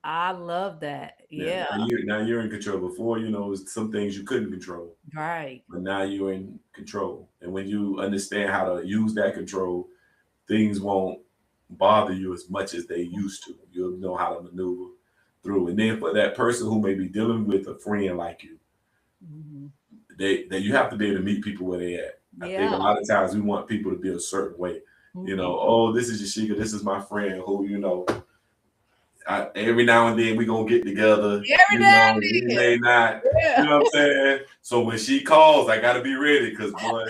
I love that. Yeah. you're in control. Before, some things you couldn't control. Right. But now you're in control. And when you understand how to use that control, things won't bother you as much as they used to. You'll know how to maneuver through. And then for that person who may be dealing with a friend like you, Hmm. you have to be able to meet people where they at. I think a Yeah. lot of times we want people to be a certain way. Hmm. Oh, this is Yashika, this is my friend who, every now and then we gonna get together. Every now We and may not, then. Yeah. what I'm saying? So when she calls, I gotta be ready because, boy,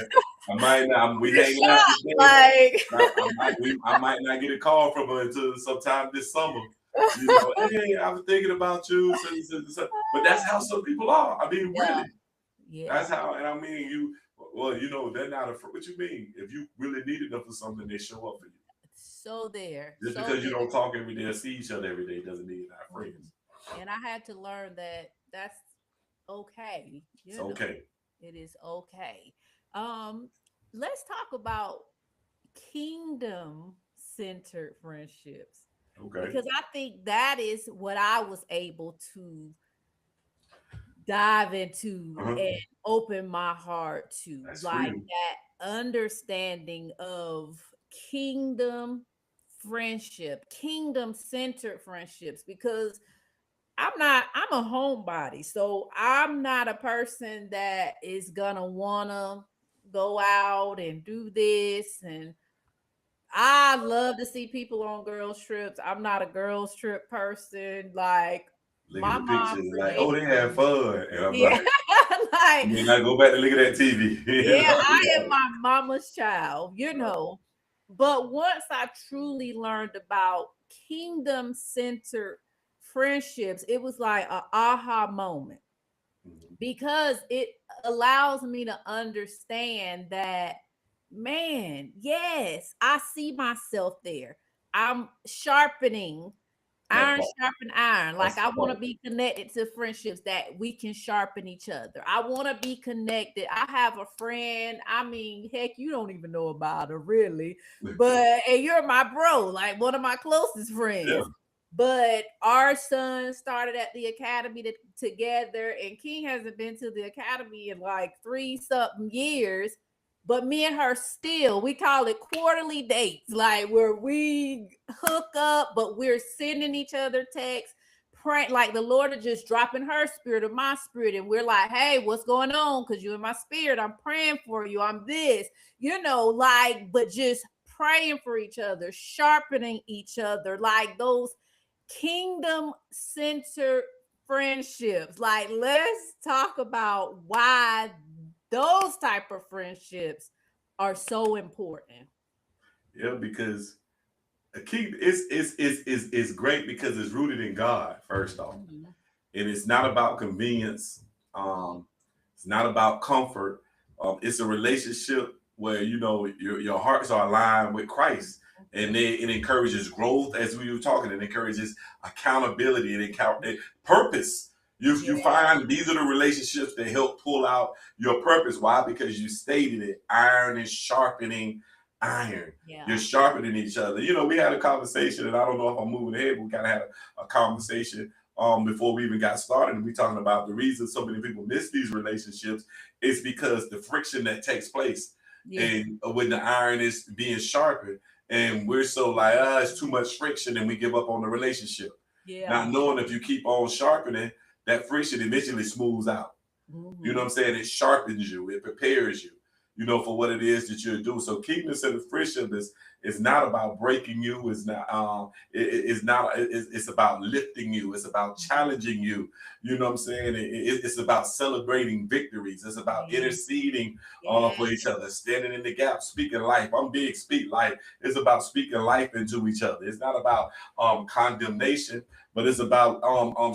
I might not. We You're hanging out shocked. today. Like, I might not get a call from her until sometime this summer. Hey, I was thinking about you. So. But that's how some people are. I mean, yeah. really, Yeah. that's how. And I mean, you. Well, they're not afraid. What you mean? If you really needed them for something, they show up for you. So there. Just So because you there. don't talk every day or see each other every day doesn't mean you're not Mhm. friends. And I had to learn that that's okay. It's okay. It is okay. Um, let's talk about kingdom centered friendships, Okay. because I think that is what I was able to dive into Uh-huh. and open my heart to, That's like freedom. that understanding of kingdom friendship, kingdom centered friendships, because I'm a homebody. So I'm not a person that is gonna wanna go out and do this. And I love to see people on girls' trips. I'm not a girls' trip person. Like, Look at my the mom pictures like, oh, created they had me. fun. And I'm Yeah. like, Like, you mean I go back to look at that TV? yeah, I am Yeah. my mama's child. But once I truly learned about kingdom centered friendships, it was like a aha moment, Mhm. because it allows me to understand that, man, yes, I see myself there. I'm sharpening, That iron part. sharpen iron. Like, That's I the want part. to be connected to friendships that we can sharpen each other. I want to be connected. I have a friend. I mean, heck, you don't even know about her really, but and you're my bro, like one of my closest Yeah. friends. But our son started at the academy together, and King hasn't been to the academy in like 3 something years. But me and her still, we call it quarterly dates, like where we hook up, but we're sending each other texts, praying, like the Lord is just dropping her spirit of my spirit. And we're like, hey, what's going on? Because you're in my spirit. I'm praying for you. I'm this, like, but just praying for each other, sharpening each other, like those kingdom centered friendships. Like, let's talk about why those type of friendships are so important. Yeah, because a key is great because it's rooted in God, first off. Mhm. And it's not about convenience. Um, it's not about comfort. It's a relationship where your hearts are aligned with Christ, and it encourages growth. As we were talking, it encourages accountability. It purpose. You Yeah. find these are the relationships that help pull out your purpose. Why? Because you stated it. Iron is sharpening iron. You're Yeah. sharpening each other. We had a conversation, and I don't know if I'm moving ahead. We kind of had a conversation before we even got started, and we talking about the reason so many people miss these relationships is because the friction that takes place, Yes. and when the iron is being sharpened, and we're so like, it's too much friction, and we give up on the relationship, not Yeah. knowing if you keep on sharpening, that friction eventually smooths out. You know what Hmm. I'm saying? It sharpens you, it prepares you, for what it is that you're doing. So keeping this in a friendship is not about breaking you. It's not. It's not. It's about lifting you. It's about challenging you. You know what I'm saying? It's about celebrating victories. It's about Yeah. interceding Yeah. for each other, standing in the gap, speaking life. I'm big. Speak life. It's about speaking life into each other. It's not about condemnation, but it's about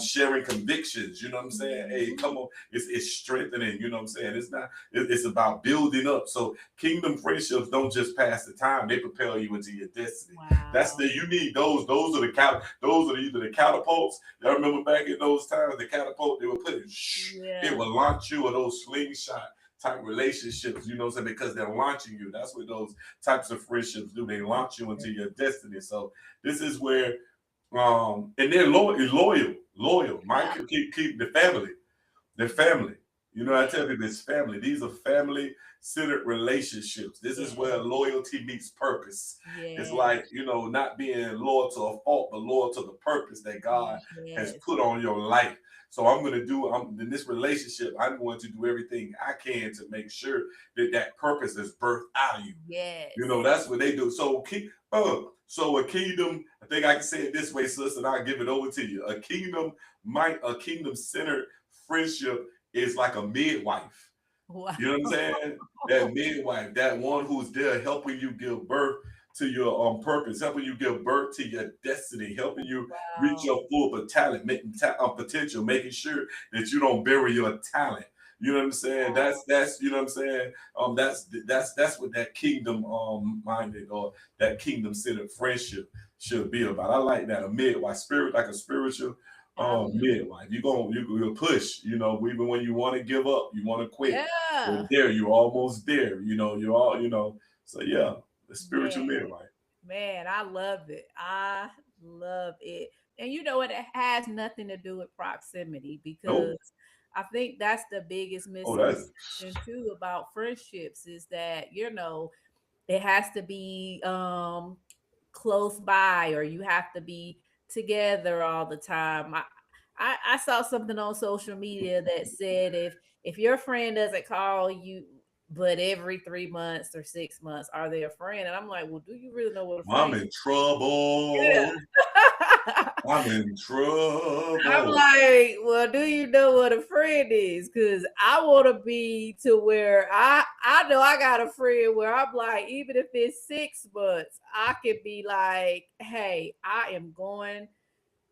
sharing convictions. You know what I'm saying? Hey, Mhm. come on. It's strengthening. You know what I'm saying? It's not. It's about building up. So kingdom friendships don't just pass the time; they propel you into your destiny. That's Wow. you need those. Those are the Those are either the catapults. I remember back in those times, the catapult they were putting. It Yeah. would launch you, or those slingshot type relationships. You know what I'm saying? Because they're launching you. That's what those types of friendships do. They launch you into your destiny. So this is where and they're loyal. Yeah. Mike keep the family. They're family. I Yeah. tell people it's family. These are family centered relationships. This is Yeah. where loyalty meets purpose. It's Yeah. like, not being loyal to a fault, but loyal to the purpose that God has Yes. put on your life. So I'm in this relationship, I'm going to do everything I can to make sure that purpose is birthed out of you. Yes. That's what they do. So a kingdom, I think I can say it this way, sis, and I'll give it over to you. A kingdom centered friendship is like a midwife. Wow. You know what I'm saying? That midwife, that one who's there helping you give birth to your purpose, helping you give birth to your destiny, helping you reach Wow. your full potential, making sure that you don't bury your talent. You know what I'm saying? That's you know what I'm saying. That's what that kingdom minded or that kingdom centered friendship should be about. I like that, a midwife spirit, like a spiritual I love midwife. You'll push. Even when you want to give up, you want to quit. You're Yeah. there. You're almost there. You're all. So yeah, the spiritual Man. midwife. Man, I love it. I love it. And you know what? It has nothing to do with proximity because Nope. I think that's the biggest Oh, that's misconception too about friendships is that, it has to be close by or you have to be together all the time. I saw something on social media that said if your friend doesn't call you but every 3 months or 6 months, are they a friend? And I'm like, well, do you really know what a I'm friend in trouble. is? I'm in I'm trouble. like, well, do you know what a friend is? Because I want to be to where I know I got a friend where I'm like, even if it's 6 months, I can be like, hey, I am going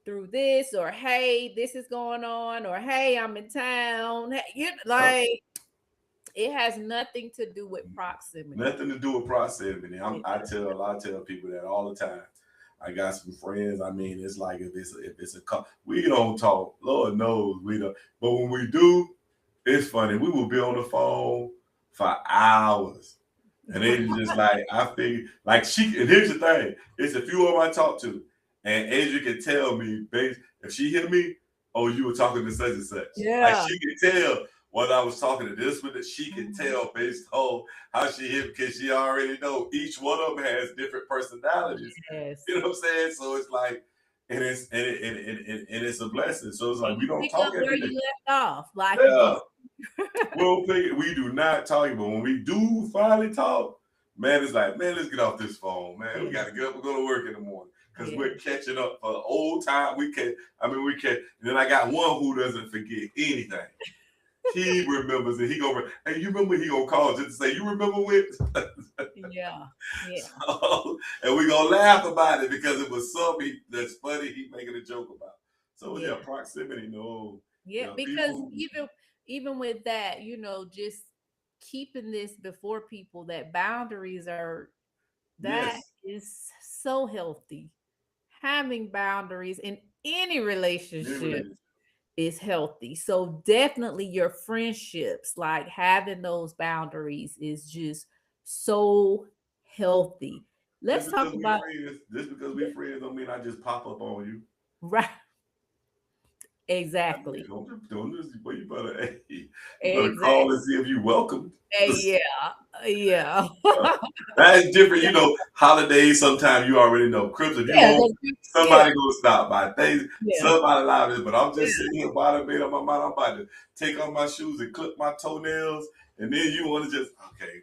through this, or hey, this is going on, or hey, I'm in town. Hey, Yep. like it has nothing to do with proximity. Nothing to do with proximity. It does I tell people that all the time. I got some friends. I mean, it's like if it's a call, we don't talk. Lord knows we don't. But when we do, it's funny. We will be on the phone for hours, and they just like I feel like she. And here's the thing: it's a few of them I talk to, and Adrian can tell me, if she hear me, oh, you were talking to such and such. Like Yeah. she can tell whether I was talking to this one. That she can Mhm. tell based on how she hit because she already know each one of them has different personalities. Yes. You know what I'm saying? So it's like, and it's a blessing. So it's And like we you don't pick talk up where every you day. left off, like you Yeah, just we do not talk, but when we do finally talk, man, it's like, man, let's get off this phone, man. We yeah, got to get up and go to work in the morning because yeah. we're catching up for old time. We can. And then I got one who doesn't forget anything. He remembers it. He gonna, hey, you remember? He gonna call just to say, you remember when? Yeah, yeah, So, and we gonna laugh about it because it was something that's funny. He making a joke about. So yeah, yeah, proximity. No, yeah. people Because who, even with that, just keeping this before people that boundaries are that yes, is so healthy. Having boundaries in any many relationship religions. is healthy. So definitely your friendships, like having those boundaries is just so healthy. Just Let's talk because we about friends, just because we friends don't mean I just pop up on you. right. I mean, Exactly. don't just, but you better, hey, you better Exactly. call and see if you welcome. Yeah. Yeah. That's different. You know, holidays, sometimes you already know. Crips, if you Yeah. home, Yeah. somebody gonna stop by. Things, Yeah. somebody live this, but I'm Yeah. just sitting here bottom made up my mind. I'm about to take off my shoes and clip my toenails, and then you want to just, okay.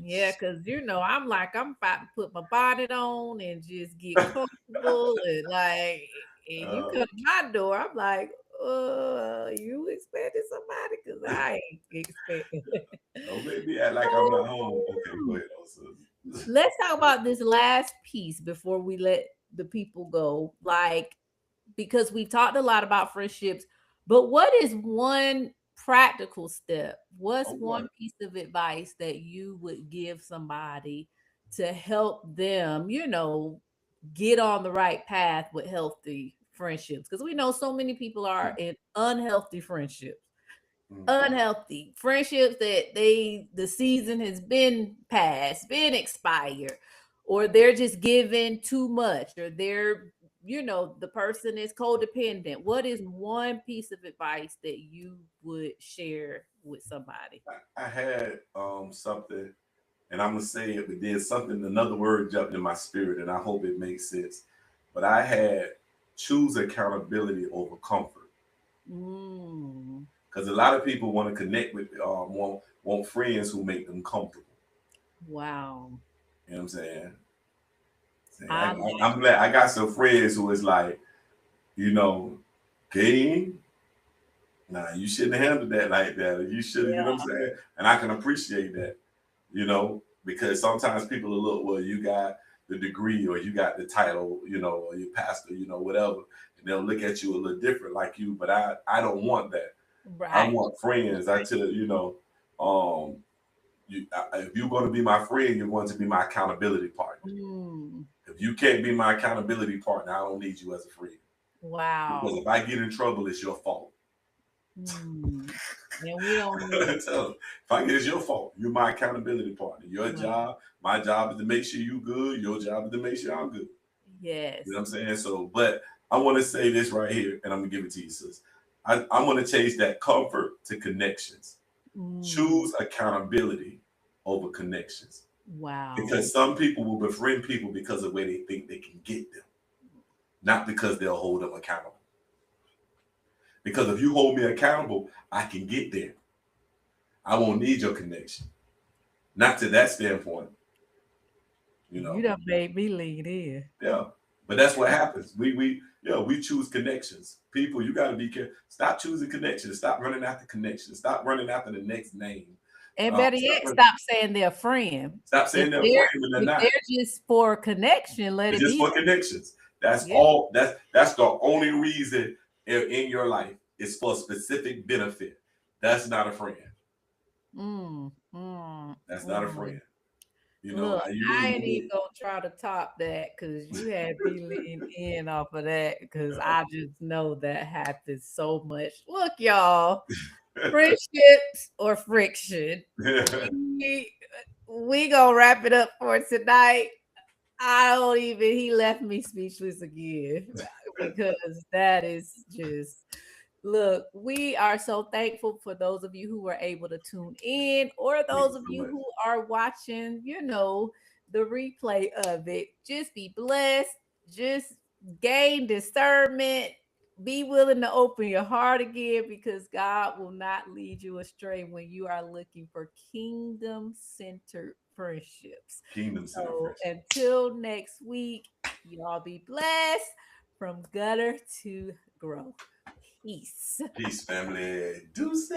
Yeah, because I'm like, I'm about to put my bonnet on and just get comfortable and like, and you Uh, come to my door, I'm like, you expecting somebody? Because I ain't expecting. don't make me act like I'm not home. Okay, go ahead, also. Let's talk about this last piece before we let the people go. Like, because we talked a lot about friendships, but what is one practical step? What's Oh one boy. piece of advice that you would give somebody to help them, get on the right path with healthy friendships? Because we know so many people are in unhealthy friendships, Mm-hmm. unhealthy friendships that the season has been past, been expired, or they're just giving too much, or the person is codependent. What is one piece of advice that you would share with somebody? I had something, and I'm gonna say it, but then something, another word jumped in my spirit, and I hope it makes sense. But I had choose accountability over comfort, Mm, because a lot of people want to connect with, want friends who make them comfortable. wow. You know what I'm saying? I like I'm glad I got some friends who is like, you know, game. Nah, you shouldn't have handled that like that. Or you should, you know what I'm saying? And I can appreciate that, because sometimes people will look, well, you got the degree or you got the title, or you pastor, whatever, and they'll look at you a little different like you. But I don't want that. I right. want friends. I tell um, if you're going to be my friend, you're going to be my accountability partner. Mm, If you can't be my accountability partner, I don't need you as a friend. Because wow. if I get in trouble, it's your fault. Mm. And we don't need So if I get it's your fault. You're my accountability partner. Your right. job, my job is to make sure you good. Your job is to make sure I'm good. You know Yes. what I'm saying? So, but I want to say this right here, and I'm gonna give it to you, sis. I'm gonna change that comfort to connections. Mm, Choose accountability over connections. wow. Because some people will befriend people because of where they think they can get them, not because they'll hold them accountable. Because if you hold me accountable, I can get there. I won't need your connection. Not to that standpoint, you You know. done made me lean in. Yeah. But that's what happens. We choose connections. People, you gotta be careful. Stop choosing connections. Stop running after connections. Stop running after the next name. And better Stop, yet, stop saying they're a friend. stop If saying they're a they're friend when they're if not. they're just for connection, let It's it just be for that. connections. That's Yeah. all. That's the only reason in your life is for a specific benefit. That's not a friend. Mm, mm, That's not a mm. friend. You know, Look, you I need ain't even gonna try to top that because you had me lean in off of that because I just know that happens so much. Look, y'all, friendships or friction. We, we gonna wrap it up for tonight. I don't even, he left me speechless again because that is just, look, we are so thankful for those of you who were able to tune in or Thank those you of so you much. who are watching, the replay of it. Just be blessed, just gain discernment, be willing to open your heart again because God will not lead you astray when you are looking for kingdom centered friendships. Kingdom Center So friendship. until next week, y'all be blessed from gutter to growth. Peace. Peace, family. Deuces.